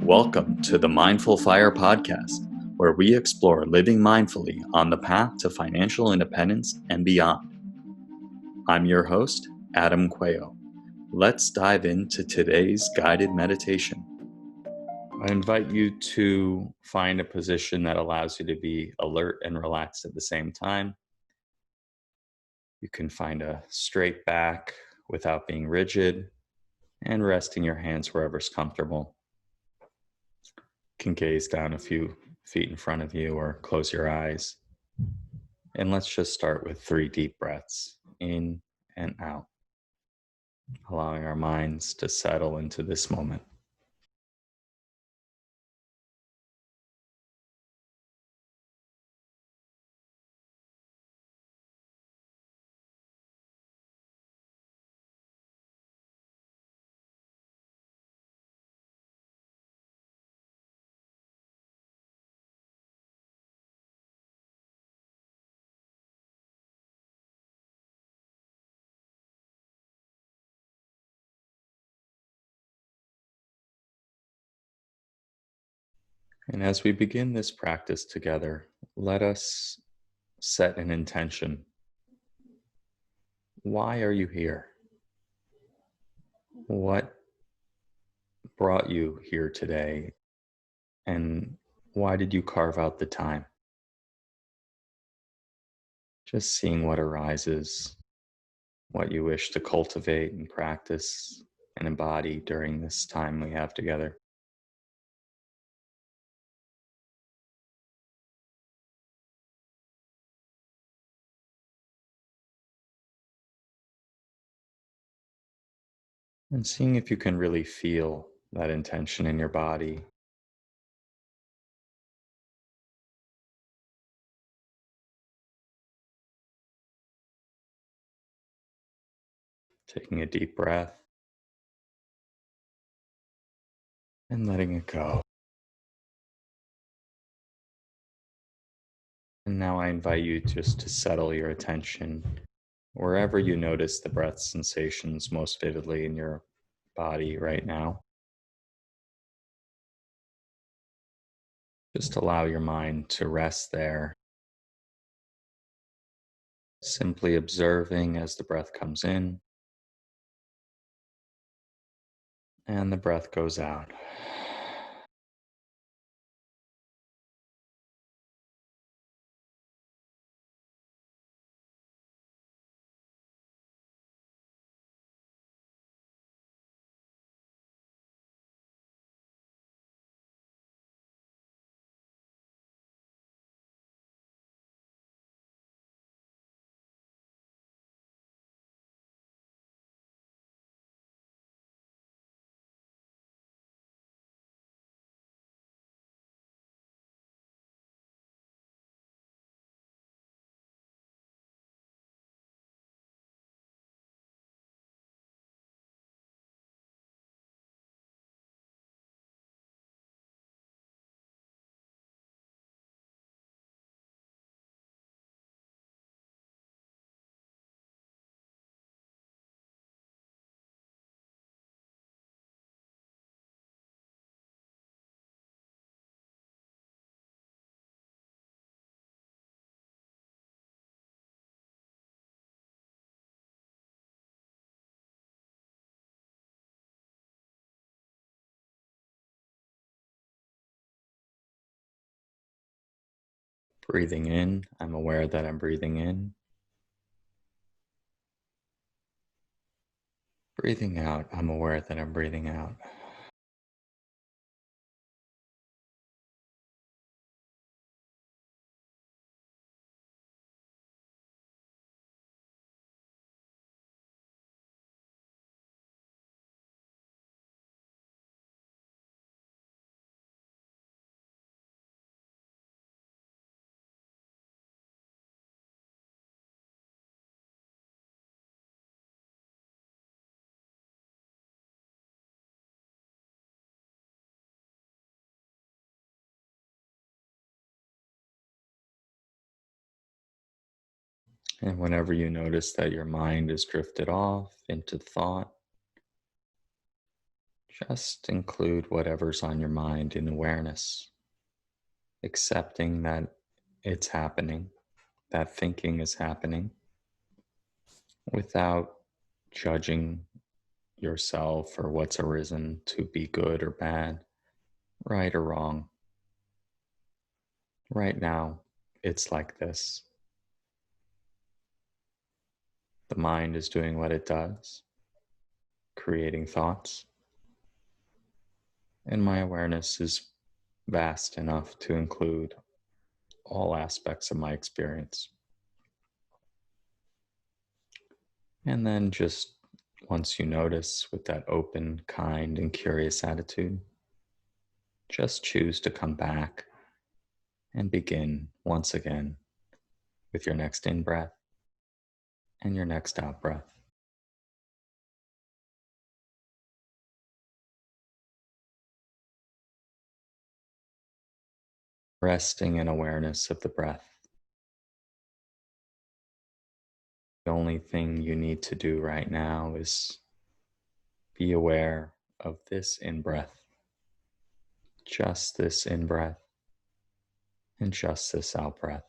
Welcome to the Mindful Fire podcast, where we explore living mindfully on the path to financial independence and beyond. I'm your host, Adam Coelho. Let's dive into today's guided meditation. I invite you to find a position that allows you to be alert and relaxed at the same time. You can find a straight back without being rigid and resting your hands wherever's comfortable. You can gaze down a few feet in front of you or close your eyes. And let's just start with 3 deep breaths in and out, allowing our minds to settle into this moment. And as we begin this practice together, let us set an intention. Why are you here? What brought you here today? And why did you carve out the time? Just seeing what arises, what you wish to cultivate and practice and embody during this time we have together. And seeing if you can really feel that intention in your body. Taking a deep breath and letting it go. And now I invite you just to settle your attention wherever you notice the breath sensations most vividly in your body right now. Just allow your mind to rest there, simply observing as the breath comes in and the breath goes out. Breathing in, I'm aware that I'm breathing in. Breathing out, I'm aware that I'm breathing out. And whenever you notice that your mind is drifted off into thought, Just include whatever's on your mind in awareness, accepting that it's happening, that thinking is happening, without judging yourself or what's arisen to be good or bad, right or wrong. Right now, it's like this. The mind is doing what it does, creating thoughts, and my awareness is vast enough to include all aspects of my experience. And then just once you notice with that open, kind, and curious attitude, just choose to come back and begin once again with your next in breath and your next out breath. Resting in awareness of the breath. The only thing you need to do right now is be aware of this in breath, just this in breath, and just this out breath.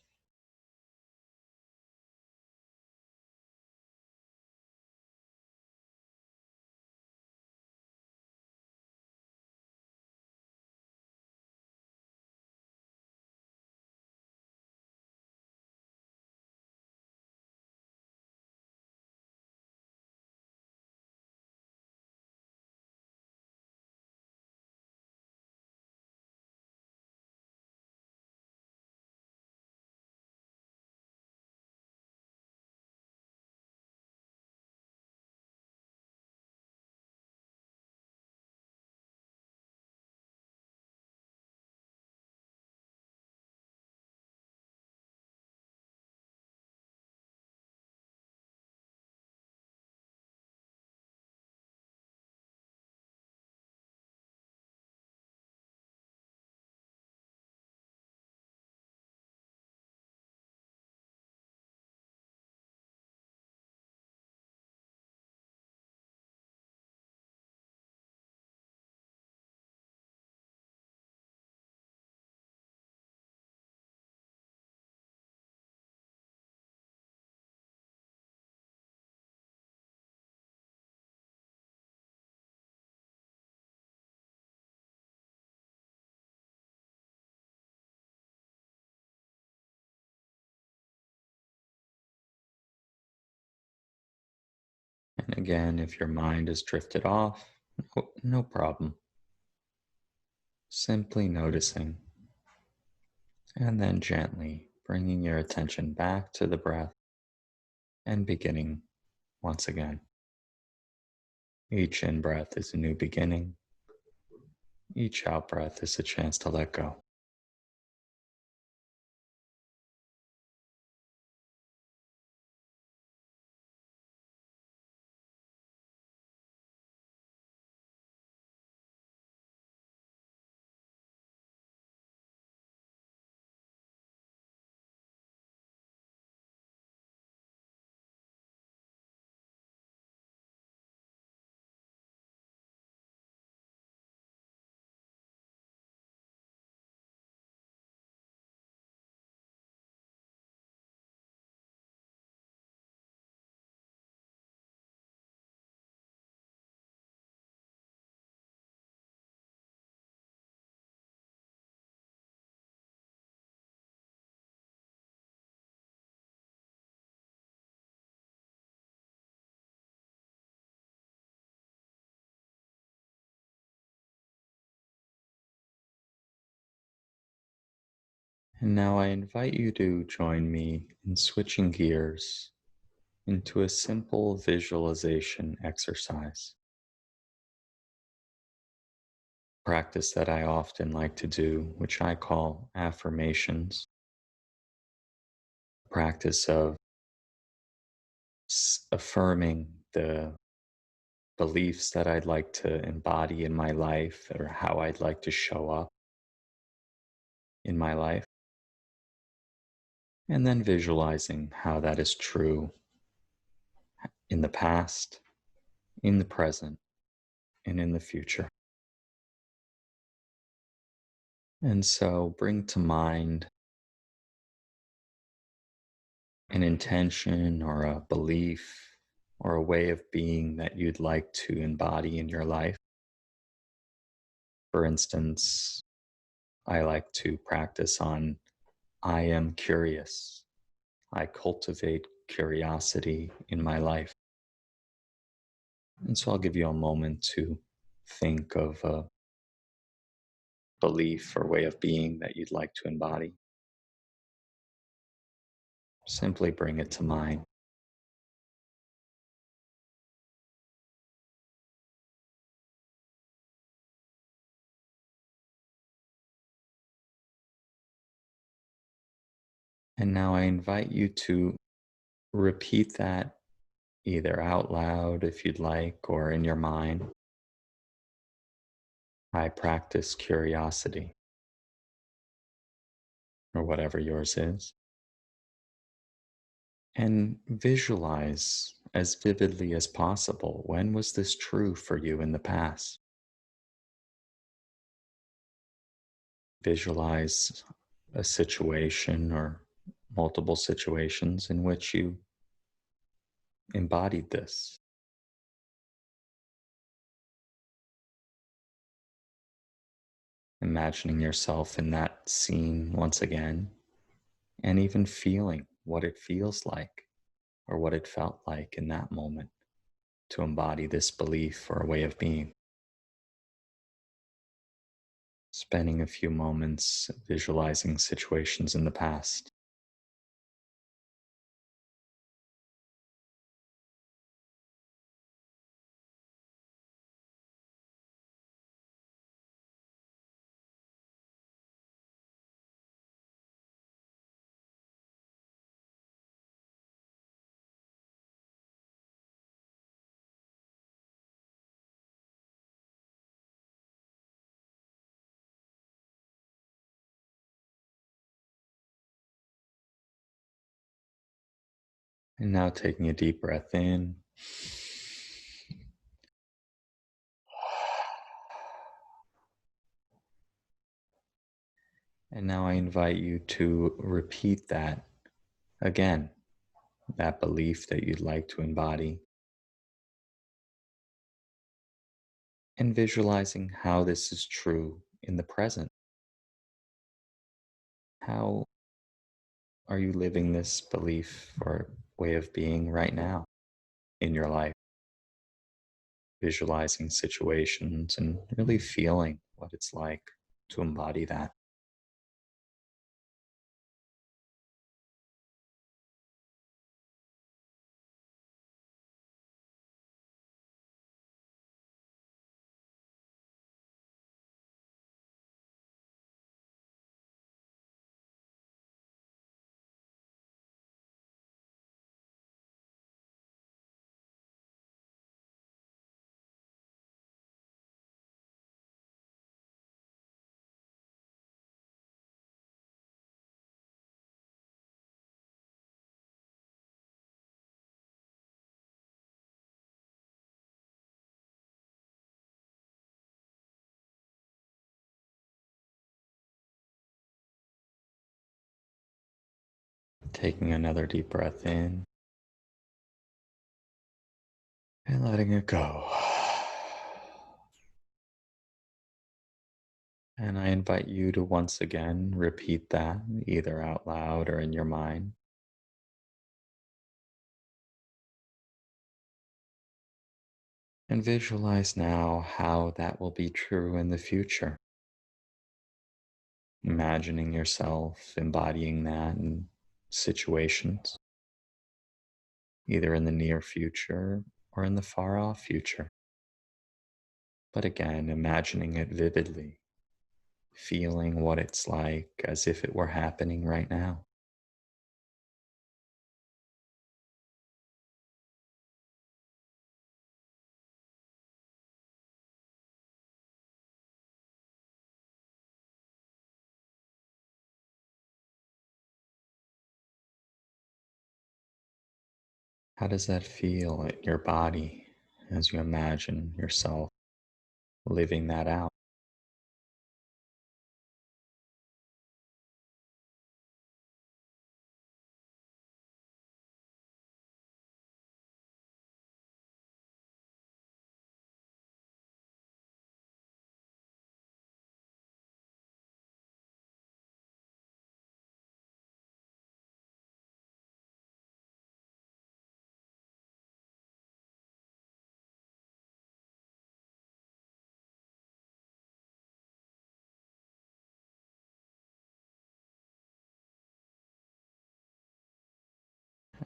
And again, if your mind has drifted off, no problem. Simply noticing, and then gently bringing your attention back to the breath and beginning once again. Each in breath is a new beginning. Each out breath is a chance to let go. And now I invite you to join me in switching gears into a simple visualization exercise. Practice that I often like to do, which I call affirmations. Practice of affirming the beliefs that I'd like to embody in my life or how I'd like to show up in my life. And then visualizing how that is true in the past, in the present, and in the future. And so bring to mind an intention or a belief or a way of being that you'd like to embody in your life. For instance, I like to practice on I am curious. I cultivate curiosity in my life. And so I'll give you a moment to think of a belief or way of being that you'd like to embody. Simply bring it to mind. And now I invite you to repeat that either out loud if you'd like or in your mind. I practice curiosity or whatever yours is. And visualize as vividly as possible when was this true for you in the past? Visualize a situation or multiple situations in which you embodied this, imagining yourself in that scene once again, and even feeling what it feels like or what it felt like in that moment to embody this belief or way of being. Spending a few moments visualizing situations in the past. And now taking a deep breath in. And now I invite you to repeat that again, that belief that you'd like to embody, and visualizing how this is true in the present. How are you living this belief or way of being right now in your life? Visualizing situations and really feeling what it's like to embody that. Taking another deep breath in and letting it go. And I invite you to once again repeat that either out loud or in your mind. And visualize now how that will be true in the future. Imagining yourself embodying that in situations, either in the near future or in the far off future. But again, imagining it vividly, feeling what it's like as if it were happening right now. How does that feel in your body as you imagine yourself living that out?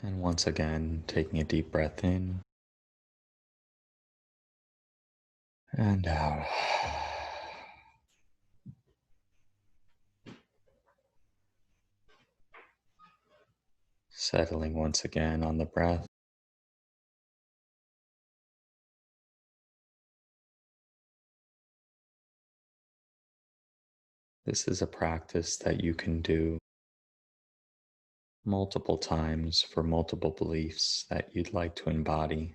And once again, taking a deep breath in and out. Settling once again on the breath. This is a practice that you can do multiple times for multiple beliefs that you'd like to embody.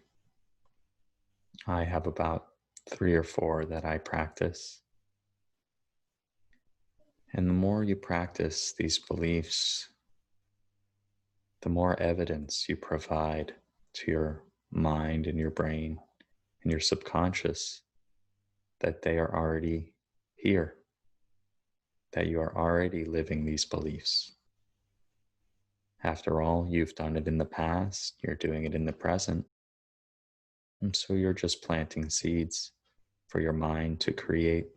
I have about 3 or 4 that I practice. And the more you practice these beliefs, the more evidence you provide to your mind and your brain and your subconscious that they are already here, that you are already living these beliefs. After all, you've done it in the past, you're doing it in the present, and so you're just planting seeds for your mind to create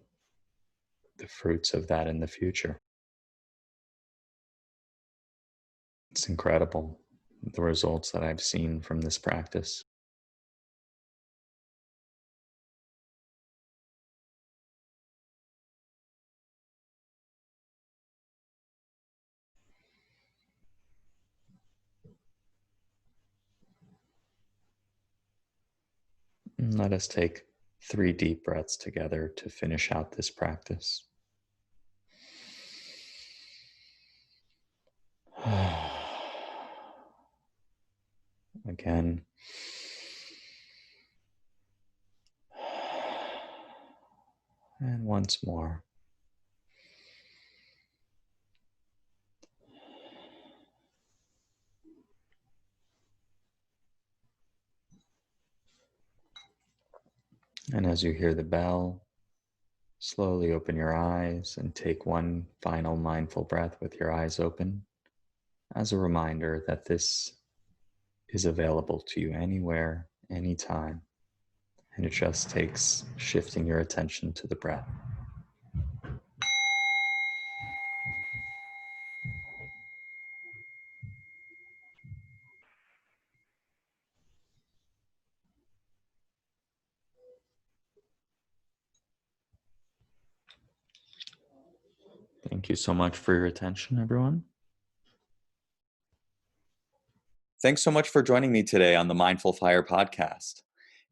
the fruits of that in the future. It's incredible, the results that I've seen from this practice. Let us take 3 deep breaths together to finish out this practice. Again. And once more. And as you hear the bell, slowly open your eyes and take one final mindful breath with your eyes open as a reminder that this is available to you anywhere, anytime. And it just takes shifting your attention to the breath. Thank you so much for your attention, everyone. Thanks so much for joining me today on the Mindful Fire podcast.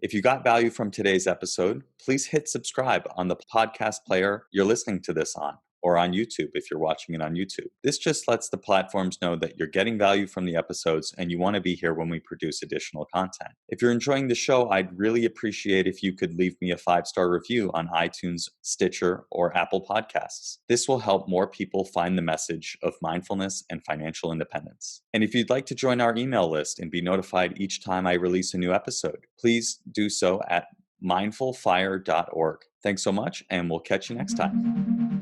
If you got value from today's episode, please hit subscribe on the podcast player you're listening to this on, or on YouTube if you're watching it on YouTube. This just lets the platforms know that you're getting value from the episodes and you want to be here when we produce additional content. If you're enjoying the show, I'd really appreciate if you could leave me a 5-star review on iTunes, Stitcher, or Apple Podcasts. This will help more people find the message of mindfulness and financial independence. And if you'd like to join our email list and be notified each time I release a new episode, please do so at mindfulfire.org. Thanks so much, and we'll catch you next time.